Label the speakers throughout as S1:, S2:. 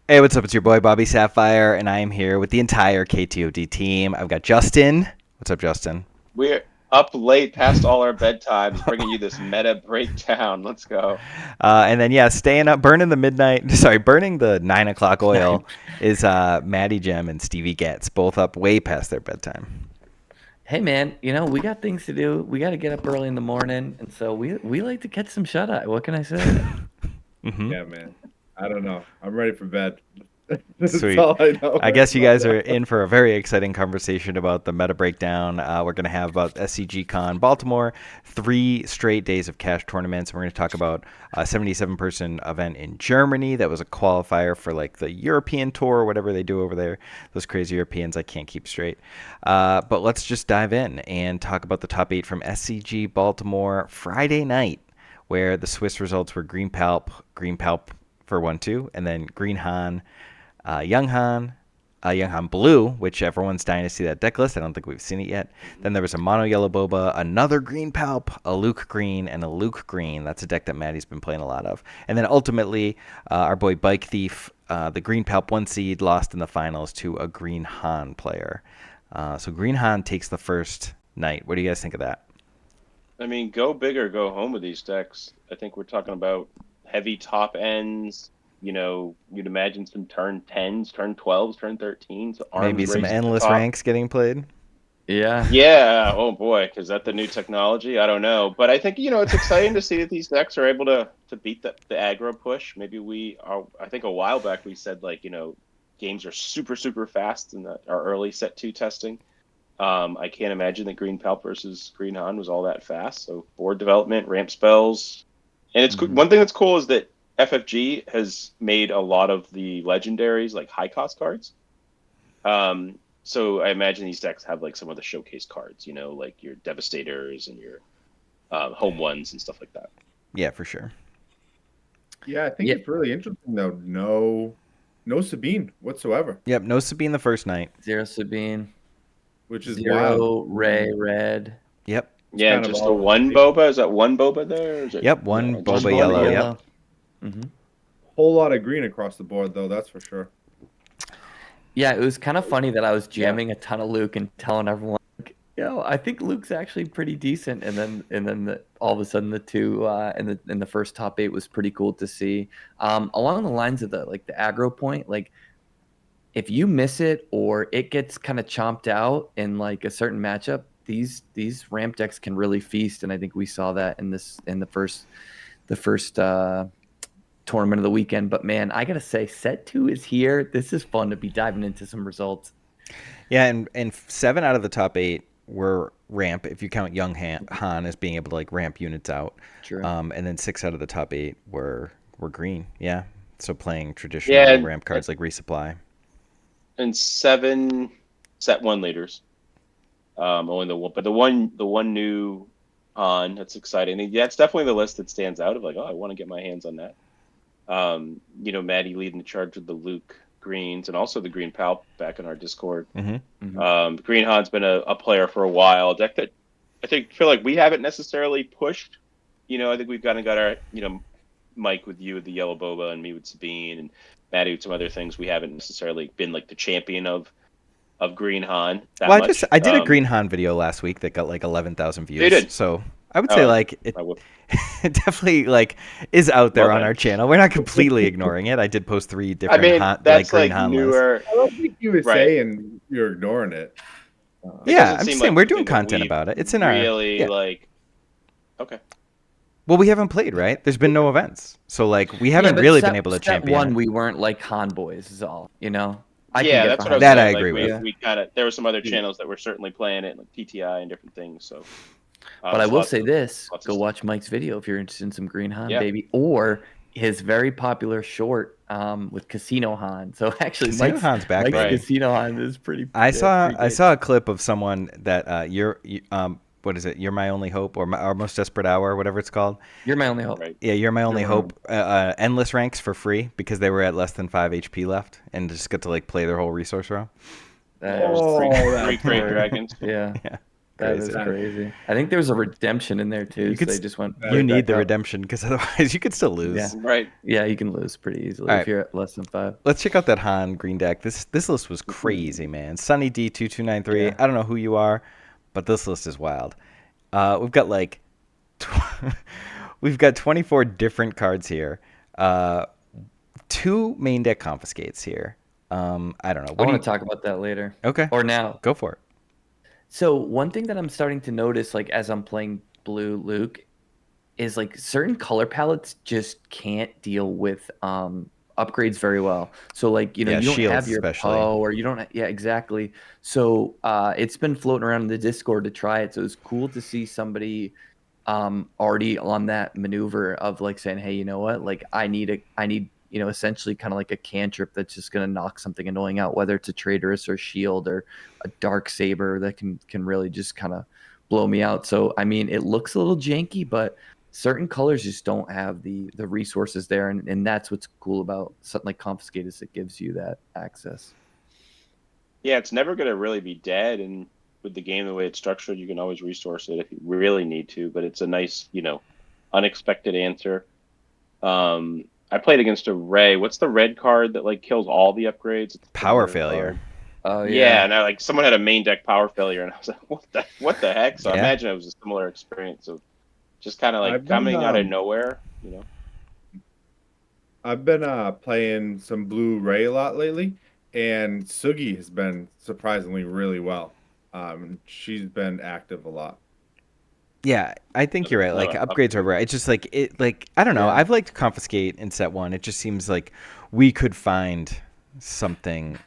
S1: Hey, what's up? It's your boy Bobby Sapphire, and I am here with the entire KTOD team. I've got Justin. What's up, Justin?
S2: We're up late past all our bedtimes, bringing you this meta breakdown. Let's go.
S1: And then yeah, staying up, burning the midnight. Sorry, burning the 9 o'clock oil is Maddie Gem and Stevie Getz, both up way past their bedtime.
S3: Hey man, we got things to do. We got to get up early in the morning, and so we like to catch some shut eye. What can I say?
S1: hmm
S4: Yeah, man. I don't know. I'm ready for bed. That's
S1: Sweet.
S4: all I know
S1: I
S4: right
S1: guess you
S4: about
S1: guys are
S4: that.
S1: in for a very exciting conversation about the meta breakdown. We're going to have about SCG Con Baltimore, 3 straight days of cash tournaments. We're going to talk about a 77-person event in Germany that was a qualifier for like the European tour or whatever they do over there. Those crazy Europeans I can't keep straight. But let's just dive in and talk about the top 8 from SCG Baltimore Friday night, where the Swiss results were Green Palp for 1-2, and then Green Han, Young Han, Young Han Blue, which everyone's dying to see that deck list. I don't think we've seen it yet. Then there was a Mono Yellow Boba, another Green Palp, a Luke Green, and a Luke Green. That's a deck that Maddie's been playing a lot of. And then ultimately, our boy Bike Thief, the Green Palp 1 seed, lost in the finals to a Green Han player. So Green Han takes the first night. What do you guys think of that?
S2: I mean, go big or go home with these decks. I think we're talking about heavy top ends. You'd imagine some turn 10s, turn 12s, turn 13s,
S1: Maybe
S2: arms
S1: some
S2: race to the
S1: endless
S2: top.
S1: ranks getting played.
S3: Yeah,
S2: Yeah, oh boy, is that the new technology? I don't know. But I think, it's exciting to see that these decks are able to beat the aggro push. Maybe we are, I think a while back we said like, games are super, super fast in our early set two testing. I can't imagine that Green Palp versus Green Han was all that fast. So board development, ramp spells, and it's
S3: Mhm.
S2: one thing that's cool is that FFG has made a lot of the legendaries like high cost cards. So I imagine these decks have like some of the showcase cards, like your Devastators and your home ones and stuff like that.
S1: Yeah, for sure.
S4: Yeah, I think
S3: yeah.
S4: it's really interesting though. No Sabine whatsoever,
S1: Yep, no Sabine the first night.
S3: Zero Sabine,
S4: which is wild.
S3: zero Ray Red,
S1: Yyep.
S4: It's
S2: Yeah, and
S4: kind of
S2: just the
S4: all over
S2: one
S4: the table.
S2: boba. Is that one boba there? Or is it
S1: Yep, one
S3: one
S2: just
S1: Boba
S2: one
S3: Boba
S1: Yellow.
S2: boba?
S1: Yep.
S3: Yellow. hmm
S4: Whole lot of green across the board though, that's for sure.
S3: Yeah, it was kind of funny that I was
S2: Yeah.
S3: jamming a ton of Luke and telling everyone, like, I think Luke's actually pretty decent. And then all of a sudden the two in the first top eight was pretty cool to see. Along the lines of the aggro point, like if you miss it or it gets kind of chomped out in like a certain matchup, these ramp decks can really feast, and I think we saw that in the first tournament of the weekend. But man, I gotta say, set two is here. This is fun to be diving into some results.
S1: Yeah, and 7 out of the top 8 were ramp if you count Young Han as being able to like ramp units out,
S3: True.
S1: and then 6 out of the top 8 were green. Yeah, so playing
S2: Yeah,
S1: traditional ramp cards like resupply.
S2: and seven set one leaders. Only the one, but the one new on that's exciting. Yeah, it's definitely the list that stands out of like, oh, I want to get my hands on that. Maddie leading the charge with the Luke Greens and also the Green Palp back in our Discord.
S1: hmm
S3: hmm
S2: Green Han's been a player for a while. A deck that I think feel like we haven't necessarily pushed. I think we've kind of got our, Mike with you with the Yellow Boba and me with Sabine and Maddie with some other things. We haven't necessarily been like the champion of Green Han that
S1: Well,
S2: much.
S1: I did a Green Han video last week that got like 11,000
S2: They
S1: views.
S2: did.
S1: So I would say
S2: Oh,
S1: like it,
S2: I would
S1: it definitely like is out there
S2: well
S1: on
S2: then.
S1: our channel. We're not completely ignoring it. I did post 3
S2: I
S1: different
S2: mean,
S1: Han, like
S2: that's
S1: Green
S2: like
S1: Han lists.
S2: newer,
S4: I don't think he was
S2: right?
S4: saying you're ignoring it.
S2: It
S1: Yeah,
S2: doesn't
S1: I'm just
S2: seem
S1: saying
S2: like
S1: we're doing
S2: something that
S1: content
S2: we've
S1: about it. It's in our
S2: really
S1: yeah.
S2: like. Okay.
S1: Well, we haven't played, right? There's been no events. So like we
S3: Yeah,
S1: haven't
S3: but
S1: really been
S3: set
S1: able to
S3: set
S1: champion
S3: one,
S1: it.
S3: we weren't like Han boys, is all. I can
S2: Yeah,
S3: get
S2: that's what I
S3: behind
S2: was
S1: That I
S3: that.
S2: saying. Like
S1: agree with.
S2: we
S3: Yeah.
S2: kind of there were some other
S4: Yeah.
S2: channels that were certainly playing it, like PTI and different things. So
S3: But I
S2: it's
S3: will say this:
S2: lots of
S3: go
S2: stuff.
S3: watch Mike's video if you're interested in some Green Han,
S2: Yeah,
S3: baby, or his very popular short with Casino Han. So actually,
S1: Casino
S3: Mike's
S1: Han's back,
S3: Mike's
S2: right.
S1: baby.
S3: Casino Han is pretty pretty
S1: I
S3: good.
S1: saw a clip of someone that what is it? You're my only hope or our most desperate hour or whatever it's called.
S3: You're my only hope.
S2: Right.
S1: Yeah, you're my
S4: You're
S1: only
S4: my
S1: hope. Endless ranks for free because they were at less than 5 HP left and just got to like play their whole resource row.
S3: That
S2: Yeah, it
S3: was
S2: was
S3: pretty
S4: Oh,
S2: three
S4: that's
S2: great
S3: hard.
S2: dragons.
S3: Yeah.
S1: Yeah.
S3: That is
S1: Crazy.
S3: crazy. I think there's a redemption in there too,
S1: You
S3: so
S1: could
S3: they
S1: s-
S3: just went
S1: You
S3: right
S1: need
S3: back
S1: the
S3: up.
S1: redemption because otherwise you could still lose.
S3: Yeah.
S2: Right.
S3: Yeah, you can lose pretty easily
S1: All
S3: if
S1: right.
S3: you're at less than 5.
S1: Let's check out that Han green deck. This list was crazy, man. Sunny D2293.
S3: Yeah.
S1: I don't know who you are, but this list is wild. We've got like we've got 24 different cards here. 2 main deck confiscates here. I don't know.
S3: I
S1: What do
S3: want
S1: you?
S3: to talk about that later.
S1: Okay,
S3: Or now.
S1: go for it.
S3: So one thing that I'm starting to notice, like as I'm playing blue Luke, is like certain color palettes just can't deal with upgrades very well. So like,
S1: Yeah,
S3: you don't have
S1: shields
S3: your
S1: especially.
S3: Poe or you don't yeah, exactly. So it's been floating around in the Discord to try it. So it's cool to see somebody already on that maneuver of like saying, hey, you know what? Like I need essentially kind of like a cantrip that's just gonna knock something annoying out, whether it's a traitorous or shield or a dark saber that can really just kind of blow me out. So I mean, it looks a little janky, but certain colors just don't have the resources there, and that's what's cool about something like Confiscate is it gives you that access.
S2: Yeah, it's never going to really be dead, and with the game the way it's structured, you can always resource it if you really need to. But it's a nice, unexpected answer. I played against a Ray. What's the red card that like kills all the upgrades? It's
S1: Power
S2: the,
S1: failure.
S3: Oh
S2: yeah,
S3: yeah.
S2: and someone had a main deck power failure, and I was like, what the heck? So I
S1: Yeah.
S2: imagine it was a similar experience of just kind of like
S4: I've been
S2: coming out of nowhere.
S4: I've been playing some Blue Ray a lot lately, and Sugi has been surprisingly really well. She's been active a lot.
S1: Yeah, I think you're right. Like upgrades are rare. It's just like I don't know.
S3: Yeah.
S1: I've liked Confiscate in set 1. It just seems like we could find something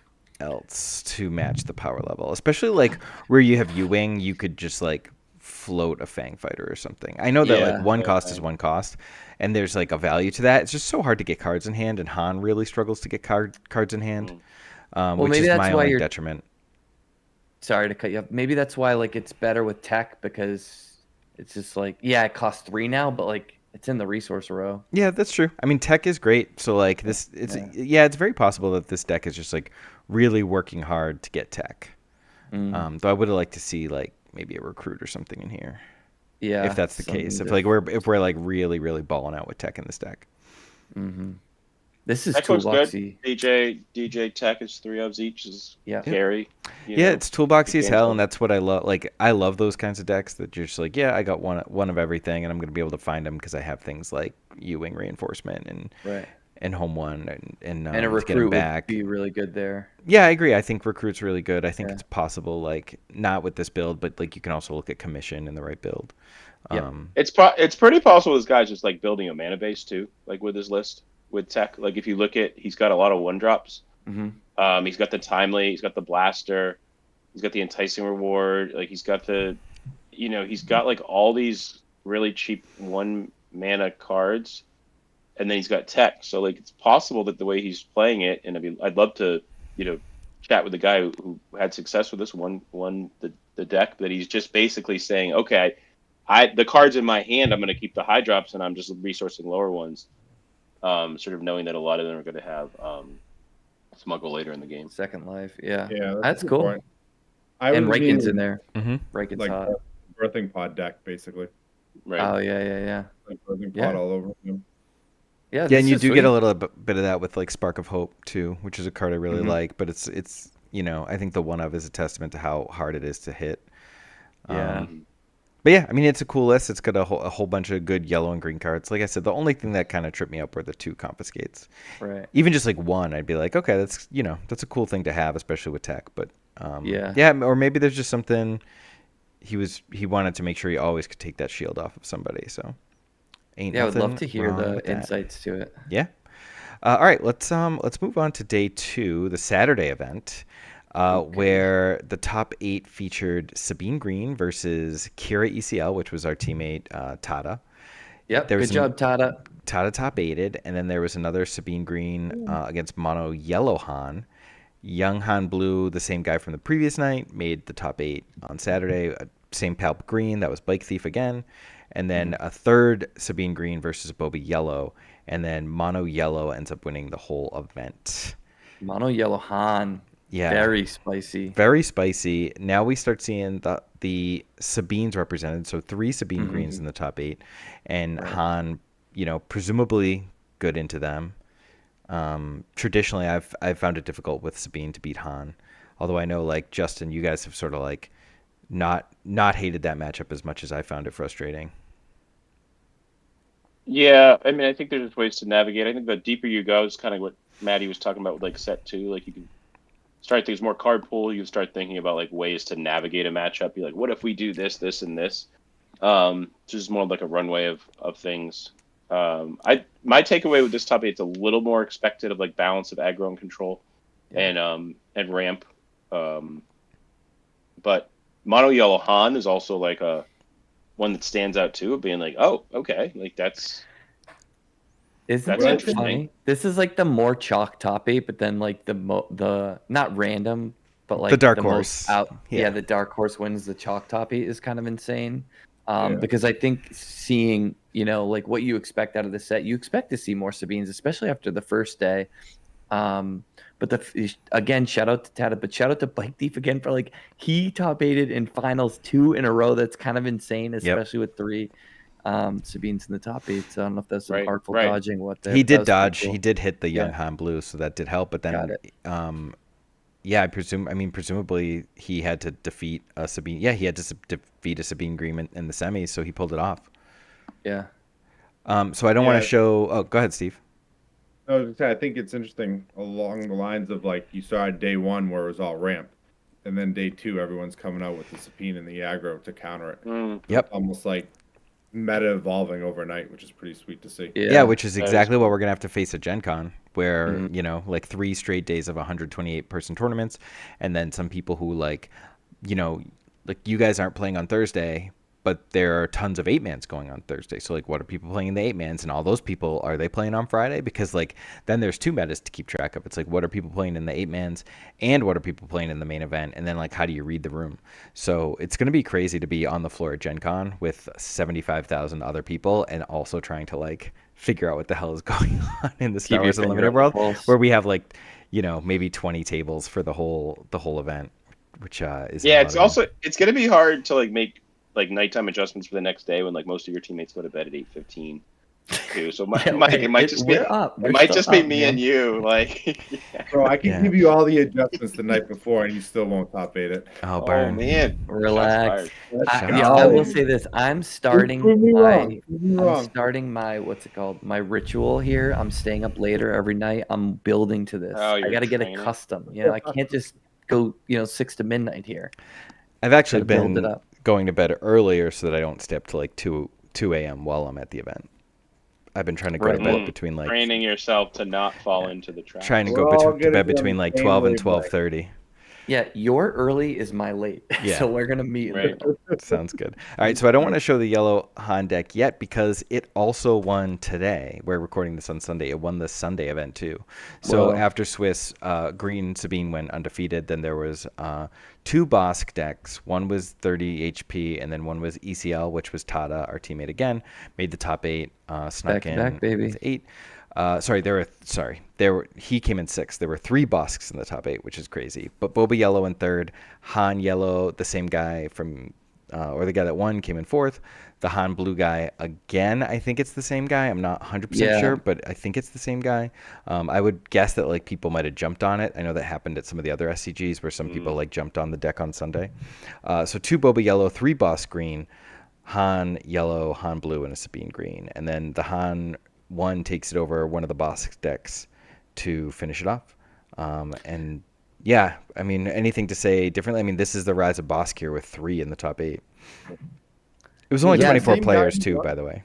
S1: else to match the power level. Especially like where you have U-Wing, you could just like float a Fang Fighter or something. I know that like
S3: Yeah,
S1: one
S3: yeah,
S1: cost is one cost and there's like a value to that. It's just so hard to get cards in hand, and Han really struggles to get cards in hand.
S2: Mm.
S1: Which
S3: maybe
S1: is
S3: that's
S1: my
S3: why
S1: only
S3: you're
S1: detriment.
S3: sorry to cut you off. Maybe that's why like it's better with tech, because it's just like, yeah, it costs 3 now, but like it's in the resource row.
S1: Yeah, that's true. I mean, tech is great. So like this, it's very possible that this deck is just like really working hard to get tech. Though I would have liked to see like maybe a recruit or something in here.
S3: Yeah,
S1: If that's the case,
S3: something
S1: if we're like really really balling out with tech in this deck.
S3: This is
S2: Tech looks good.
S3: toolboxy.
S2: DJ Tech is 3 ofs each is
S3: Yeah.
S2: carry.
S1: Yeah, it's toolboxy as hell,
S2: cancel.
S1: and that's what I love. Like I love those kinds of decks that you're just like, yeah, I got one of everything, and I'm gonna be able to find them because I have things like U-Wing reinforcement and home one and
S3: And a
S1: to get 'em
S3: recruit would
S1: back.
S3: be really good there.
S1: Yeah, I agree. I think recruit's really good. I think
S3: Yeah.
S1: it's possible, like not with this build, but like you can also look at commission in the right build.
S3: Yeah.
S2: It's pretty possible this guy's just like building a mana base too, like with his list with tech. Like if you look at, he's got a lot of 1-drops. He's got the timely, he's got the blaster, he's got the enticing reward. Like he's got he's got like all these really cheap 1 mana cards, and then he's got tech. So like it's possible that the way he's playing it, and I'd love to chat with the guy who had success with this the deck, that he's just basically saying, okay, the cards in my hand, I'm going to keep the high drops, and I'm just resourcing lower ones. Sort of knowing that a lot of them are going to have smuggle later in the game.
S3: Second life. Yeah.
S4: Yeah,
S3: That's
S4: a good
S3: cool.
S4: point.
S3: And
S4: was
S3: Raken's
S4: meaning,
S3: in there. Raken's
S4: like
S3: hot.
S4: birthing pod deck, basically.
S2: Right.
S3: Oh yeah.
S4: Like birthing
S3: Yeah.
S4: pod all over him.
S3: Yeah.
S1: Yeah,
S3: this
S1: and you
S3: is
S1: do get a
S3: sweet.
S1: little bit of that with like Spark of Hope too, which is a card I really like. But it's I think the one of is a testament to how hard it is to hit.
S3: Yeah.
S1: But yeah, I mean it's a cool list. It's got a whole bunch of good yellow and green cards. Like I said, the only thing that kind of tripped me up were the 2 confiscates.
S3: Right.
S1: Even just like 1, I'd be like, okay, that's that's a cool thing to have, especially with tech. But
S3: Yeah.
S1: or maybe there's just something he wanted to make sure he always could take that shield off of somebody. So ain't
S3: Yeah, I would
S1: nothing
S3: love to hear
S1: wrong
S3: the
S1: with that.
S3: insights to it.
S1: Yeah. All right, let's move on to day 2, the Saturday event, where the top 8 featured Sabine Green versus Kira ECL, which was our teammate Tada.
S3: Yep.
S1: There was
S3: Good job, Tada.
S1: Tada top 8'd, and then there was another Sabine Green against Mono Yellow Han. Young Han Blue, the same guy from the previous night, made the top 8 on Saturday. Same Palp Green, that was Bike Thief again. And then a third Sabine Green versus Boba Yellow. And then Mono Yellow ends up winning the whole event.
S3: Mono Yellow Han.
S1: Yeah.
S3: Very spicy.
S1: Very spicy. Now we start seeing the Sabines represented. So 3 Sabine greens in the top 8, and
S3: Right.
S1: Han, presumably good into them. Traditionally, I've found it difficult with Sabine to beat Han, although I know like Justin, you guys have sort of like not hated that matchup as much as I found it frustrating.
S2: Yeah, I mean, I think there's ways to navigate. I think the deeper you go is kind of what Maddie was talking about with like set 2. Like you can start things more card pool. You start thinking about like ways to navigate a matchup. You're like, what if we do this, this, and this? Just more like a runway of things. My takeaway with this top 8 is a little more expected of like balance of aggro and control, and ramp. But mono yellow Han is also like a one that stands out too, of being like, oh, okay, like that's
S3: Isn't
S4: that
S2: interesting.
S3: funny? This is like the more chalk top 8, but then like the not random, but like
S1: The dark
S3: most
S1: horse.
S3: out.
S1: Yeah.
S3: The dark horse wins the chalk top 8 is kind of insane.
S4: Yeah.
S3: Because I think seeing, like what you expect out of the set, you expect to see more Sabines, especially after the first day. But again, shout out to Tata, but shout out to Bike Thief again for like he top 8'd in finals 2 in a row. That's kind of insane, especially with 3 Sabines in the top 8. So I don't know if that's some
S2: Right,
S3: artful
S2: right.
S3: dodging. What there,
S1: He
S3: but that
S1: did
S3: was pretty
S1: dodge.
S3: cool.
S1: He did hit the young
S3: Yeah.
S1: Han Blue, so that did help. But then,
S3: Got it.
S1: yeah, presumably he had to defeat a Sabine. Yeah, he had to defeat a Sabine Green in the semis, so he pulled it off.
S3: Yeah.
S1: So I don't want
S4: Yeah.
S1: to show. Oh, go ahead, Steve.
S4: I was gonna say, I think it's interesting along the lines of like you saw day 1 where it was all ramp, and then day 2 everyone's coming out with the Sapine and the aggro to counter it.
S2: Mm,
S1: Yep.
S4: It's almost like meta evolving overnight, which is pretty sweet to see.
S1: Yeah, which is
S2: that is
S1: exactly what
S2: cool.
S1: we're gonna have to face at Gen Con, where
S3: Mhm.
S1: like 3 straight days of 128 person tournaments, and then some people who like like you guys aren't playing on Thursday, but there are tons of 8-mans going on Thursday. So like, what are people playing in the 8-mans, and all those people, are they playing on Friday? Because like then there's 2 metas to keep track of. It's like, what are people playing in the 8-mans, and what are people playing in the main event, and then like how do you read the room? So it's gonna be crazy to be on the floor at Gen Con with 75,000 other people, and also trying to like figure out what the hell is going on in the Star
S3: Keep your
S1: Wars
S3: finger
S1: Unlimited
S3: on the
S1: world,
S3: pulse.
S1: where we have like maybe 20 tables for the whole event, which is
S2: Yeah,
S1: a
S2: it's
S1: lot of
S2: also it's gonna be hard to like make like nighttime adjustments for the next day when like most of your teammates go to bed at 8:15 too. So Mike, it might just be
S3: we're up.
S2: it
S3: We're
S2: might
S3: still
S2: just be
S3: up,
S2: me
S3: man.
S2: and you. Like,
S4: Bro, I can
S1: Yeah.
S4: give you all the adjustments the night before, and you still won't top 8 it.
S1: Oh,
S2: oh
S1: burn.
S2: man, shots
S3: Relax.
S2: fired.
S4: Let's
S1: Shots
S3: Yeah, I will
S1: fired.
S3: say this.
S4: Prove me wrong. Prove me
S3: I'm
S4: wrong.
S3: starting my what's it called? My ritual here. I'm staying up later every night. I'm building to this.
S2: Oh,
S3: I
S2: you're
S3: got to get
S2: training.
S3: accustomed. I can't just go, 6 to midnight here.
S1: I've actually
S3: Gotta build it
S1: been
S3: up.
S1: going to bed earlier so that I don't stay up to like 2 a.m. while I'm at the event. I've been trying to go to
S3: Right.
S1: bed
S3: Well,
S1: between like
S2: Training yourself to not fall into the trap.
S1: trying to go
S4: We're all
S1: to
S4: gonna
S1: bed
S4: be on
S1: between
S4: the
S1: like
S4: same
S1: 12 and
S4: wavelength.
S1: 12:30.
S3: yeah, your early is my late.
S1: Yeah.
S3: So we're gonna meet in the
S2: Right.
S3: middle.
S1: Sounds good. All right, so I don't want to show the yellow Han deck yet because it also won today. We're recording this on Sunday. It won the Sunday event too. So
S3: Whoa.
S1: after Swiss, Green Sabine went undefeated. Then there was 2 Bosk decks. One was 30 HP, and then one was ECL, which was Tada, our teammate again, made the top 8, snuck
S3: Back to
S1: in
S3: back, baby.
S1: with 8. He came in 6th. There were 3 Bosks in the top 8, which is crazy. But Boba Yellow in 3rd, Han Yellow, the same guy from or the guy that won, came in 4th. The Han Blue guy again, I think it's the same guy. I'm not 100% sure, but I think it's the same guy. I would guess that like people might have jumped on it. I know that happened at some of the other SCGs where some people like jumped on the deck on Sunday. So 2 Boba Yellow, 3 Boss Green, Han Yellow, Han Blue, and a Sabine Green. And then the Han 1 takes it over one of the Boss decks to finish it off. And yeah, I mean, anything to say differently? I mean, this is the rise of Bosk here with 3 in the top 8. It was only
S3: Yeah,
S1: 24
S4: same guy
S1: players
S4: who
S1: too,
S4: won?
S1: by the way.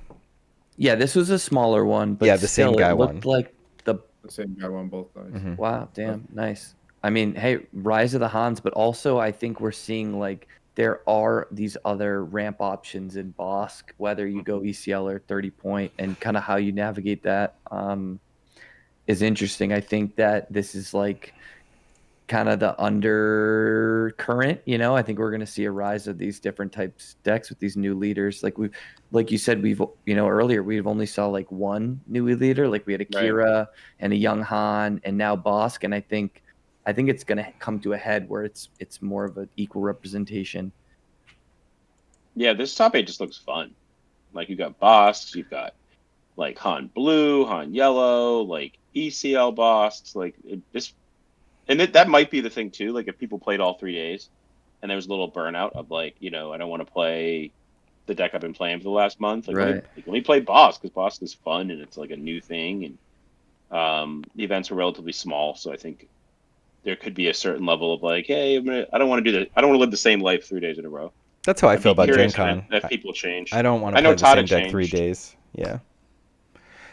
S3: Yeah, this was a smaller one, but
S1: Yeah, the same
S3: still,
S1: guy
S3: it looked
S1: won.
S3: like the
S4: The same guy won both nights.
S1: Mhm.
S3: wow, damn, nice. I mean, hey, rise of the Hans, but also I think we're seeing like there are these other ramp options in Bosk, whether you go ECL or 30 point, and kind of how you navigate that is interesting. I think that this is like kind of the undercurrent, I think we're going to see a rise of these different types decks with these new leaders. Like you said, we've earlier we've only saw like one new leader. Like we had
S2: Right.
S3: Akira and a young Han, and now Bosk. And I think I think it's gonna come to a head where it's more of an equal representation.
S2: Yeah, this top 8 just looks fun. Like you got Bosks, you've got like Han Blue, Han Yellow, like ECL Bosks, like this, and that might be the thing too. Like if people played all 3 days, and there was a little burnout of like, I don't want to play the deck I've been playing for the last month. Like
S3: Right.
S2: let me play Bosk because Bosk is fun and it's like a new thing, and the events are relatively small, so I think there could be a certain level of like, hey, I don't want to do that. I don't want to live the same life 3 days in a row.
S1: That's how I
S2: I'd
S1: feel
S2: be
S1: about Gen
S2: curious
S1: Con.
S2: if people change.
S1: I don't want
S2: I
S1: to
S2: know
S1: play the
S2: Tada
S1: same deck 3
S2: changed.
S1: days. Yeah.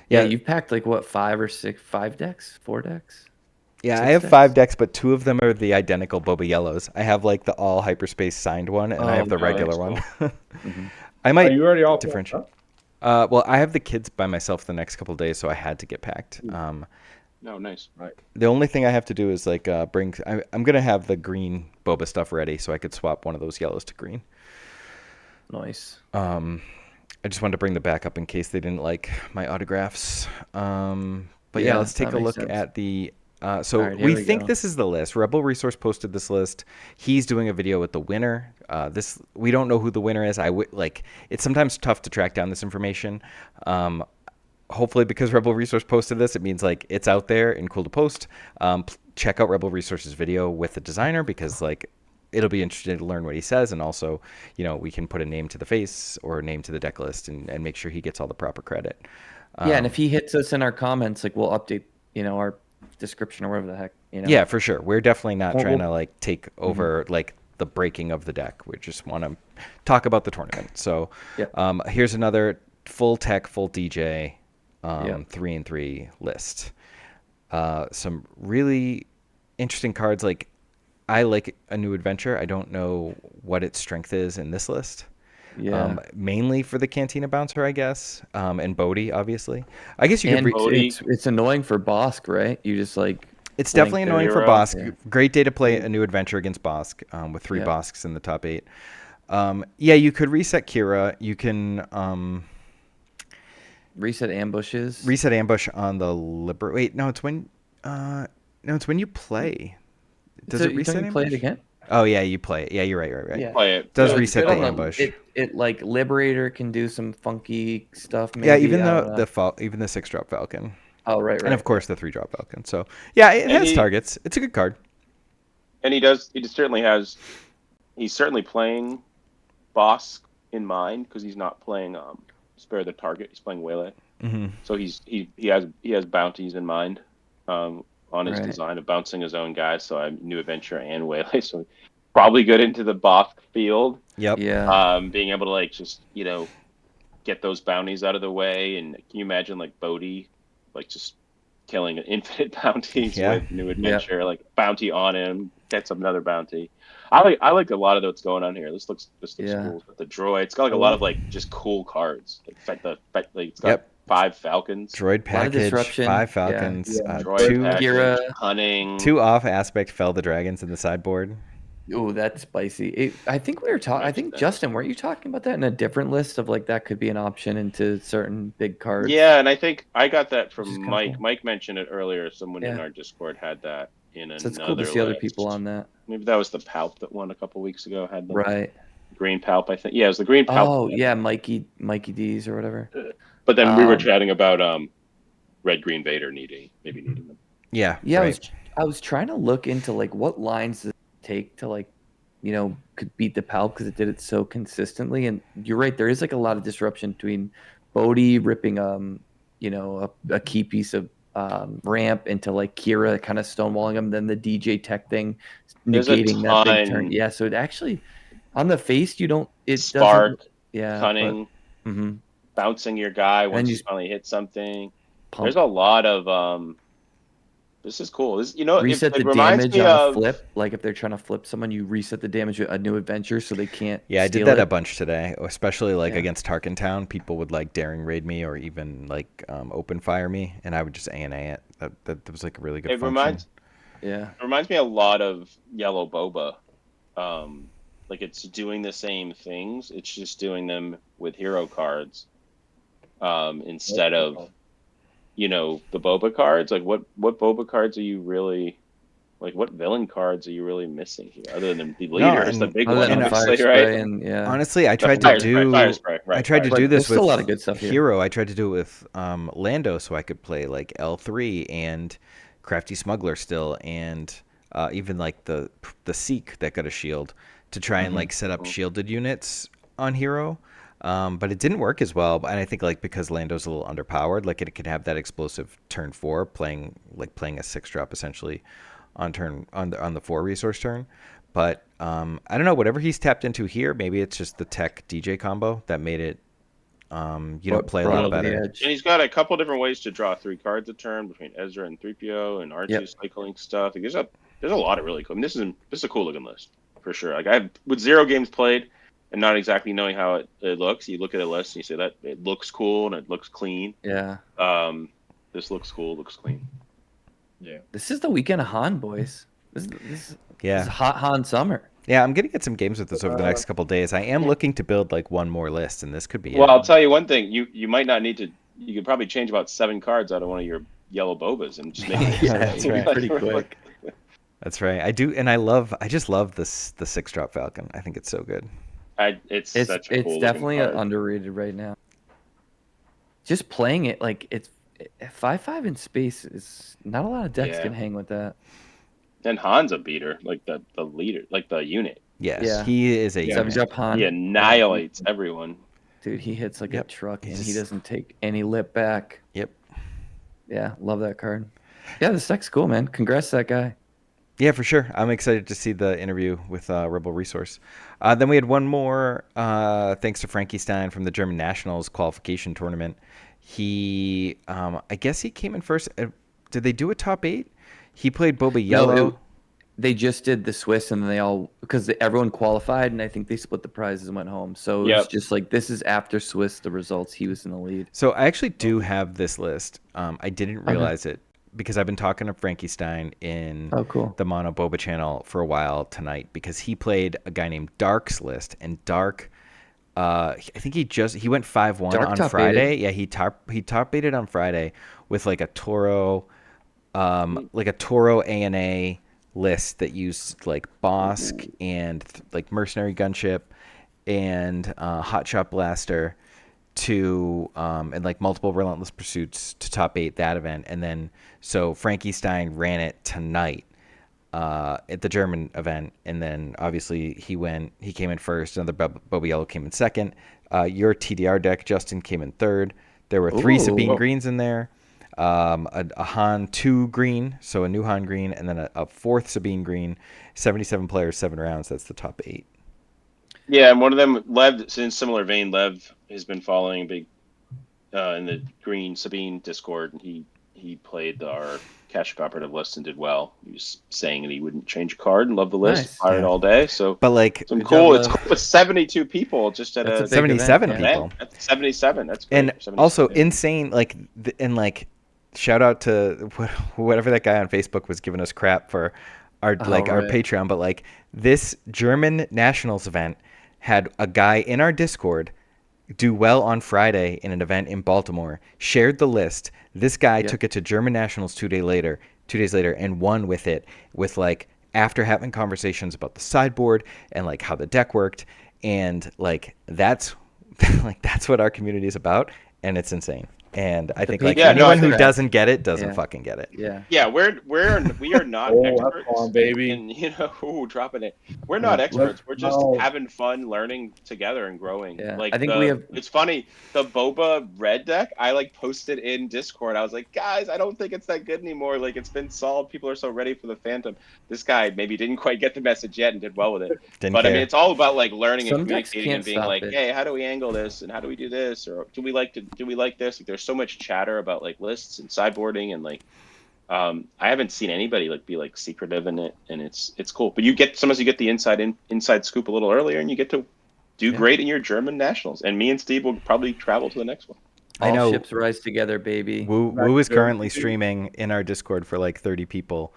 S3: Yeah,
S1: Yeah.
S3: you've packed like what, 5 decks, 4 decks?
S1: Yeah, I
S3: 6
S1: have 5
S3: decks?
S1: decks, but 2 of them are the identical Boba Yellows. I have like the all hyperspace signed one, and I have the
S3: Okay.
S1: regular
S2: That's
S1: one.
S2: cool.
S3: Hmm.
S1: I
S4: Are
S1: might
S4: you already all packed
S1: differentiate.
S4: up?
S1: Well, I have the kids by myself the next couple days, so I had to get packed.
S2: No, nice.
S4: Right.
S1: The only thing I have to do is like bring. I'm gonna have the green Boba stuff ready, so I could swap one of those yellows to green.
S3: Nice.
S1: I just wanted to bring the backup in case they didn't like my autographs. But yeah,
S3: Yeah,
S1: let's take
S3: that
S1: a
S3: makes
S1: look
S3: sense.
S1: at the. So
S3: All right, here
S1: we
S3: we
S1: think
S3: go.
S1: this is the list. Rebel Resource posted this list. He's doing a video with the winner. This we don't know who the winner is. Like it's sometimes tough to track down this information. Hopefully, because Rebel Resource posted this, it means like it's out there and cool to post. Check out Rebel Resource's video with the designer because like it'll be interesting to learn what he says, and also we can put a name to the face or a name to the deck list and make sure he gets all the proper credit.
S3: Yeah, and if he hits us in our comments, like we'll update, our description or whatever the heck,
S1: Yeah, for sure. We're definitely not
S3: Well,
S1: trying
S3: we'll-
S1: to like take
S3: Mhm.
S1: over like the breaking of the deck. We just want to talk about the tournament. So
S3: Yep.
S1: here's another full tech, full DJ,
S3: Yep.
S1: 3-3 list. Some really interesting cards. Like I like a new adventure. I don't know what its strength is in this list.
S3: Yeah.
S1: Mainly for the Cantina Bouncer, I guess, and Bodhi, obviously. I guess you could.
S3: And
S2: Bodhi.
S3: it's annoying for Bosk, right? You just like
S1: It's
S3: blink
S1: definitely
S3: the
S1: annoying for
S2: hero.
S1: Bosk.
S3: Yeah.
S1: Great day to play a new adventure against Bosk with 3
S3: Yeah.
S1: Bosks in the top 8. Yeah, you could reset Kira. You can
S3: Reset ambushes.
S1: reset ambush on the liber. Wait, no, it's when. No, it's when you play. Does
S3: So
S1: it reset
S3: don't you play it
S1: ambush?
S3: again?
S1: Oh yeah, you play it. Yeah, you're right.
S3: Yeah.
S2: Play it.
S1: Does
S3: So it's
S1: reset
S3: good
S1: the
S3: on
S1: ambush.
S3: It like Liberator can do some funky stuff. Maybe
S1: Yeah, even
S3: I don't know.
S1: even the 6-drop Falcon,
S3: Oh right.
S1: and of course the 3-drop Falcon. So yeah, it
S2: And
S1: has targets. It's a good card.
S2: And he does. He certainly has. He's certainly playing Bosk in mind because he's not playing Spare the Target. He's playing Waylay.
S1: Hmm.
S2: So he has bounties in mind on his
S3: Right.
S2: design of bouncing his own guys. So I'm New Adventure and Waylay. So probably good into the Bosk field.
S1: Yep.
S3: Yeah.
S2: Being able to like just get those bounties out of the way, and can you imagine like Bodhi like just killing infinite bounties
S1: Yeah.
S2: with New Adventure, like bounty on him, gets another bounty. I like a lot of what's going on here. This looks
S3: Yeah.
S2: cool. But the droid, it's got like a lot of like just cool cards. Like it's got
S1: Yep.
S2: 5 Falcons.
S1: Droid
S3: A lot of
S1: package,
S3: disruption.
S1: 5 Falcons,
S4: Yeah.
S2: Droid
S1: two
S2: package,
S3: Kira.
S2: cunning.
S1: 2 off aspect fell the dragons in the sideboard.
S3: Oh, that's spicy. I think we were talking. I think
S2: Mentioned that.
S3: Justin, weren't you talking about that in a different list of like that could be an option into certain big cards?
S2: Yeah, and I think I got that
S3: Which is
S2: from
S3: kinda
S2: Mike.
S3: cool.
S2: Mike mentioned it earlier. Someone in
S3: Yeah.
S2: our Discord had that in
S3: So it's
S2: another
S3: cool to see other
S2: list.
S3: people on that.
S2: Maybe that was the Palp that won a couple weeks ago. Had the
S3: Right.
S2: green Palp, I think. Yeah, it was the green Palp.
S3: Oh yeah, Mikey D's or whatever.
S2: But then we were
S3: Um,
S2: chatting about Red Green Vader needing them.
S1: Yeah.
S3: Yeah,
S1: Right.
S3: I was trying to look into like what lines does it take to like, could beat the Palp because it did it so consistently. And you're right, there is like a lot of disruption between Bodhi ripping a key piece of ramp into like Kira kind of stonewalling him, then the DJ Tech thing
S2: There's a
S3: negating that big turn.
S2: ton.
S3: Yeah, so it actually on the face it doesn't.
S2: Spark,
S3: Yeah,
S2: cunning,
S3: but
S2: bouncing your guy once
S3: you
S2: you finally hit something.
S3: pump.
S2: There's a lot of this is cool. This
S3: Reset the
S2: it reminds
S3: damage
S2: me
S3: on a
S2: of
S3: flip. Like if they're trying to flip someone, you reset the damage with a new adventure so they can't.
S1: Yeah, I did
S3: steal
S1: that
S3: it.
S1: a bunch today, especially like
S3: Yeah.
S1: against Tarkin Town. People would like daring raid me or even like open fire me, and I would just ANA it. That was like a really good
S2: it
S1: function.
S2: reminds me a lot of Yellow Boba. Like it's doing the same things. It's just doing them with hero cards instead of the Boba cards. Like what Boba cards are you really Like, what villain cards are you really missing here, other than the
S1: No,
S2: leaders, the
S1: and
S2: big
S3: Other
S2: one,
S3: than the
S2: obviously,
S3: fire
S2: right?
S3: spray and yeah,
S1: honestly, I
S2: The
S1: tried to
S2: fire spray,
S1: I
S2: right?
S1: tried to
S2: Fire
S1: do
S3: but
S1: this
S3: there's
S1: with
S3: still a lot of good stuff here.
S1: Hero. I tried to do it with Lando, so I could play like L3 and Crafty Smuggler still, and even like the Seek that got a shield to try and like set up
S2: Mhm.
S1: shielded units on Hero. But it didn't work as well, and I think like because Lando's a little underpowered, like it could have that explosive turn 4, playing a 6-drop essentially on turn on the 4 resource turn. But I don't know. Whatever he's tapped into here, maybe it's just the tech DJ combo that made it, play a
S3: Brought
S1: little
S3: over the
S1: better.
S3: edge.
S2: And he's got a couple different ways to draw 3 cards a turn between Ezra and 3PO and R2
S3: Yep.
S2: cycling stuff. Like, there's a lot of really cool. I mean, this is a cool looking list for sure. Like, with 0 games played and not exactly knowing how it looks, you look at a list and you say that it looks cool and it looks clean.
S3: Yeah.
S2: This looks cool, looks clean.
S4: Yeah.
S3: This is the weekend of Han, boys. This is
S1: Yeah.
S3: hot Han summer.
S1: Yeah, I'm gonna get some games with this over the next couple days. I am looking to build like one more list, and this could be
S2: Well,
S1: it.
S2: I'll tell you one thing. You might not need to. You could probably change about 7 cards out of one of your yellow bobas and just make it.
S3: Yeah, that's right. Pretty quick.
S1: That's right. I do, and I just love this the 6-drop Falcon. I think it's so good.
S2: It's
S3: It's
S2: such a cool
S3: definitely
S2: looking card.
S3: underrated right now. Just playing it like it's 5/5 in space is not a lot of decks
S2: Yeah.
S3: can hang with that.
S2: And Han's a beater, like the leader, like the unit.
S1: Yes,
S3: Yeah.
S1: he is a
S4: Yeah.
S3: Seven
S1: unit.
S3: drop Han.
S2: He annihilates everyone.
S3: Dude, he hits like
S1: Yep.
S3: a truck
S1: He
S3: and he
S1: just-
S3: doesn't take any lip back.
S1: Yep.
S3: Yeah, love that card. Yeah, this deck's cool, man. Congrats to that guy.
S1: Yeah, for sure. I'm excited to see the interview with Rebel Resource. Then we had one more, thanks to Frankie Stein from the German Nationals qualification tournament. He, I guess he came in first. Did they do a top 8? He played Boba Yellow.
S3: No, they just did the Swiss and they all because everyone qualified and I think they split the prizes and went home. So it was just like this is after Swiss the results. He was in the lead.
S1: So I actually do have this list. I didn't realize it because I've been talking to Frankie Stein in
S3: cool.
S1: the Mono Boba channel for a while tonight because he played a guy named Dark's list, and Dark, I think he went 5-1
S3: Dark
S1: on
S3: top
S1: Friday. Yeah, he top baited on Friday with like a Toro ANA list that used like Bosk and like Mercenary Gunship and Hot Shot Blaster to and like multiple Relentless Pursuits to top 8 that event. And then so Frankie Stein ran it tonight at the German event, and then obviously he came in first. Another Boba Yellow came in second. Your TDR deck, Justin, came in third. There were 3 Sabine greens in there, a Han 2 green, so a new Han green, and then a 4th Sabine green. 77 players, 7 rounds. That's the top 8.
S2: Yeah, and one of them, Lev, in similar vein, Lev has been following big in the Green Sabine Discord, and he played our cash cooperative list and did well. He was saying that he wouldn't change a card and loved the list,
S3: Nice.
S2: fired all day. So,
S1: But like
S2: some
S3: Good
S2: cool.
S3: job,
S2: It's
S3: Lev.
S2: cool with 72 people just at
S3: That's a
S2: a
S3: big
S1: 77
S3: event, yeah.
S1: people.
S2: That's 77. That's great.
S1: And
S2: 77.
S1: also insane, like, and like, shout out to whatever that guy on Facebook was giving us crap for our our
S3: right.
S1: Patreon, but like this German Nationals event had a guy in our Discord do well on Friday in an event in Baltimore, shared the list. This guy took it to German Nationals 2 days later, and won with it, with like after having conversations about the sideboard and like how the deck worked, and like that's that's what our community is about, and it's insane. And I think like
S3: Yeah, no,
S1: anyone
S3: I
S1: who
S3: think
S1: doesn't get it doesn't
S3: Yeah.
S1: fucking get it.
S3: Yeah.
S2: Yeah, we are not
S4: Oh, have
S2: experts.
S4: fun, baby.
S2: And dropping it. We're not experts. We're just having fun, learning together and growing.
S3: Yeah,
S2: Like
S3: I think we have-
S2: It's funny. The Boba red deck, I like posted in Discord. I was like, guys, I don't think it's that good anymore. Like it's been solved. People are so ready for the Phantom. This guy maybe didn't quite get the message yet and did well with it.
S1: Didn't
S2: But I
S1: care.
S2: mean, it's all about like learning and
S3: Some decks
S2: communicating and
S3: can't
S2: being
S3: stop
S2: like,
S3: it.
S2: hey, how do we angle this and how do we do this, or do we like this? Like, there's so much chatter about like lists and sideboarding and like. I haven't seen anybody like be like secretive in it, and it's cool. But sometimes you get the inside scoop a little earlier, and you get to do great in your German nationals. And me and Steve will probably travel to the next one.
S1: I know.
S3: All ships rise together, baby.
S1: Woo is currently streaming in our Discord for like 30 people,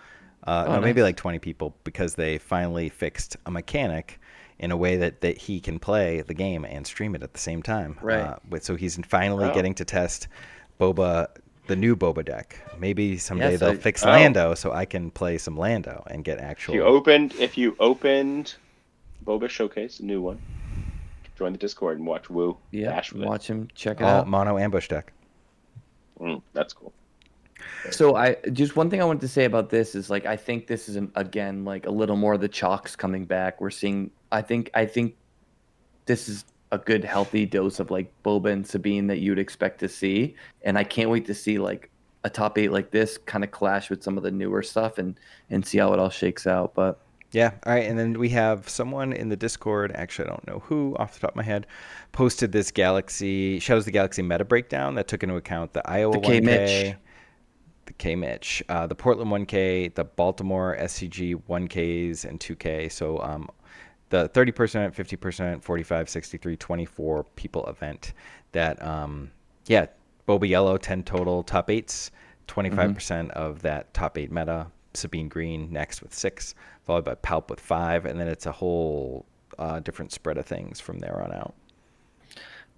S1: maybe
S3: nice.
S1: like 20 people, because they finally fixed a mechanic in a way that he can play the game and stream it at the same time.
S3: Right.
S1: So he's finally getting to test Boba the new Boba deck. Maybe someday
S3: so-
S1: they'll fix
S2: Oh.
S1: Lando so I can play some Lando and get actual.
S2: If you opened Boba Showcase, a new one, join the Discord and watch Woo bash with it.
S3: watch him, check it
S1: all
S3: out.
S1: mono ambush deck.
S2: That's cool.
S3: So I just one thing I wanted to say about this is like I think this is again like a little more of the chalks coming back. We're seeing I think this is a good healthy dose of like Boba and Sabine that you'd expect to see, and I can't wait to see like a top 8 like this kind of clash with some of the newer stuff and see how it all shakes out. But
S1: Yeah. All right. And then we have someone in the Discord, actually, I don't know who off the top of my head, posted this Shadows of the Galaxy meta breakdown that took into account the Iowa
S3: The
S1: 1K,
S3: K-Mitch.
S1: the K-Mitch, the Portland 1K, the Baltimore SCG 1Ks and 2K. So the 30%, 50%, 45, 63, 24 people event that, Boba Yellow, 10 total top 8s, 25% of that top 8 meta. Sabine Green next with 6, followed by Palp with 5, and then it's a whole different spread of things from there on out.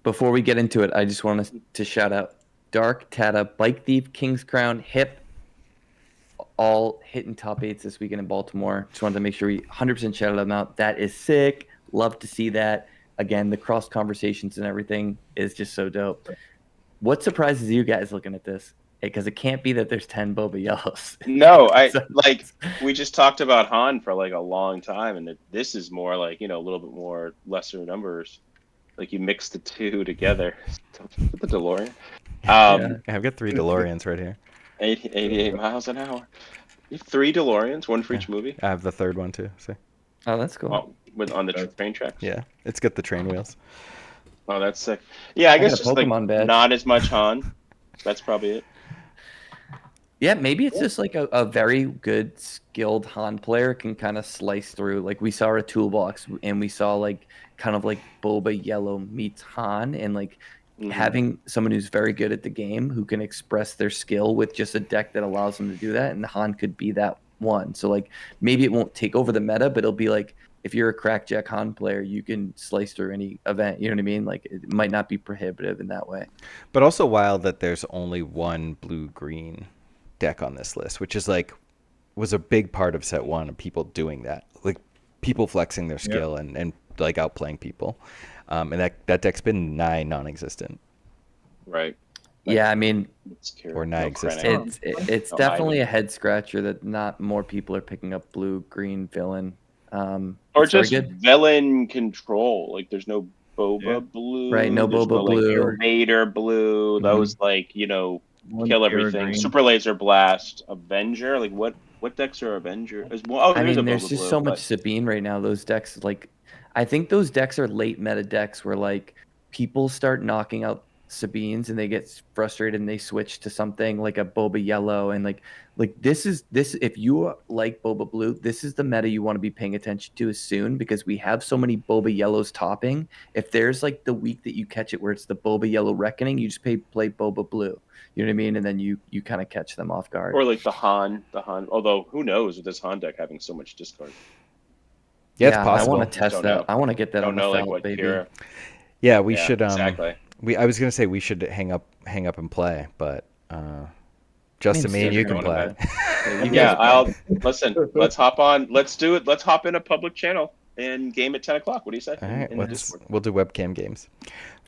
S3: before we get into it, I just wanted to shout out Dark, Tata, Bike Thief, King's Crown, Hip, all hitting top 8s this weekend in Baltimore. Just wanted to make sure we 100% shouted them out. That is sick. Love to see that. Again, the cross conversations and everything is just so dope. What surprises you guys looking at this? Because it can't be that there's 10 Boba Yellows.
S2: No, we just talked about Han for like a long time, and this is more like a little bit more lesser numbers. Like you mix the two together. The DeLorean.
S1: I've got 3 DeLoreans right here.
S2: 88 miles an hour. You have 3 DeLoreans, one for each movie.
S1: I have the third one too. So.
S3: Oh, that's cool.
S2: On the train tracks.
S1: Yeah, it's got the train wheels.
S2: Oh, that's sick. Yeah, I guess
S3: got a
S2: just like
S3: Pokemon badge.
S2: not as much Han. That's probably it.
S3: Yeah, maybe it's just like a very good skilled Han player can kind of slice through. Like we saw a toolbox and we saw like kind of like Boba Yellow meets Han, and like having someone who's very good at the game who can express their skill with just a deck that allows them to do that, and Han could be that one. So like maybe it won't take over the meta, but it'll be like if you're a crackjack Han player, you can slice through any event. You know what I mean? Like it might not be prohibitive in that way.
S1: But also wild that there's only one blue-green deck on this list, which is like was a big part of set 1 of people doing that, like people flexing their skill and like outplaying people, and that deck's been nigh non-existent.
S2: Right.
S3: Yeah, I mean,
S1: or non-existent.
S3: It's definitely a head scratcher that not more people are picking up blue-green villain.
S2: Or just villain control. Like there's no Boba blue.
S3: Right, no Boba blue.
S2: Like Vader blue. Those kill everything. Green. Super Laser Blast, Avenger. Like what decks are Avenger?
S3: I mean, there's just so much Sabine right now. Those decks, like, I think those decks are late meta decks where like people start knocking out Sabines and they get frustrated and they switch to something like a Boba Yellow, and like this if you like Boba Blue, this is the meta you want to be paying attention to soon, because we have so many Boba Yellows topping. If there's like the week that you catch it where it's the Boba Yellow Reckoning, you just play Boba Blue. You know what I mean? And then you kind of catch them off guard.
S2: Or like the Han. Although who knows with this Han deck having so much discard.
S1: Yeah, it's possible.
S3: I want to test that. I want to get that on the felt, baby.
S1: Yeah, we should.
S2: Exactly.
S1: I was gonna say we should hang up and play, but Justin, me and you can play.
S2: I'll listen. Let's hop on. Let's do it. Let's hop in a public channel and game at 10 o'clock. What do you say?
S1: All right, we'll do webcam games.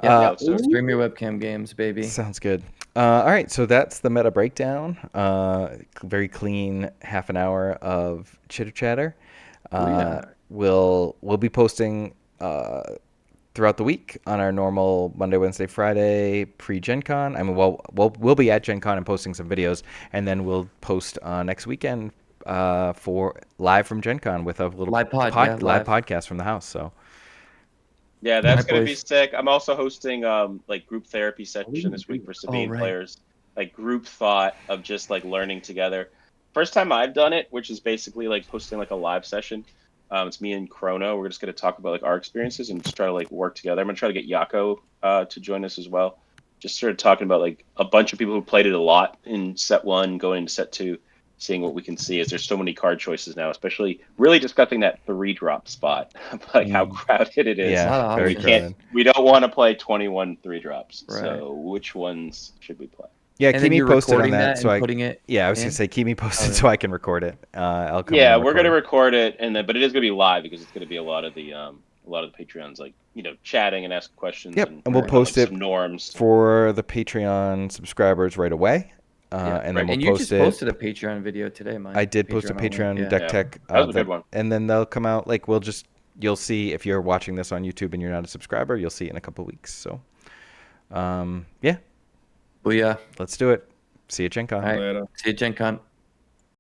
S3: Stream your webcam games, baby.
S1: Sounds good. All right, so that's the meta breakdown. Very clean half an hour of chitter chatter. We'll be posting throughout the week on our normal Monday, Wednesday, Friday pre-Gen Con. I mean, we'll be at Gen Con and posting some videos, and then we'll post next weekend for live from Gen Con with a little live podcast from the house. So
S2: yeah, that's gonna be sick. I'm also hosting like group therapy session this week for Sabine players, like group thought of just like learning together. First time I've done it, which is basically like posting like a live session. It's me and Chrono. We're just going to talk about like our experiences and just try to like work together. I'm going to try to get Yako to join us as well. Just sort of talking about like a bunch of people who played it a lot in set 1, going into set 2, seeing what we can see, as there's so many card choices now, especially really discussing that 3-drop spot, like how crowded it is.
S1: Yeah, very crowded.
S2: We don't want to play 21 3-drops.
S3: Right.
S2: So which ones should we play?
S1: Yeah,
S3: And
S1: keep
S3: then
S1: me
S3: you're
S1: posted on
S3: recording
S1: that.
S3: that
S1: So
S3: and putting it
S1: yeah, I was gonna
S3: in?
S1: say keep me posted
S3: Oh,
S1: so I can record it. I'll come in
S2: Yeah,
S1: and
S2: we're
S1: record
S2: gonna
S1: it.
S2: record it, and then but it is gonna be live because it's gonna be a lot of the Patreons like chatting and asking questions
S1: Yep,
S2: and
S1: and we'll
S2: working on like
S1: post it
S2: some norms.
S1: for the Patreon subscribers right away,
S3: Yeah,
S1: and then
S3: right.
S1: we'll
S3: And you
S1: post
S3: just
S1: it.
S3: posted a Patreon video today,
S1: I
S3: Mike.
S1: did post a
S3: Patreon only.
S1: Patreon
S3: Yeah.
S1: deck
S2: Yeah,
S1: tech,
S2: that was a good one.
S1: and then they'll come out. Like you'll see if you're watching this on YouTube and you're not a subscriber, you'll see it in a couple weeks. So, yeah,
S3: Well, yeah.
S1: let's do it. See you, Gen Con.
S3: All right.
S4: Later.
S3: See you, Gen Con.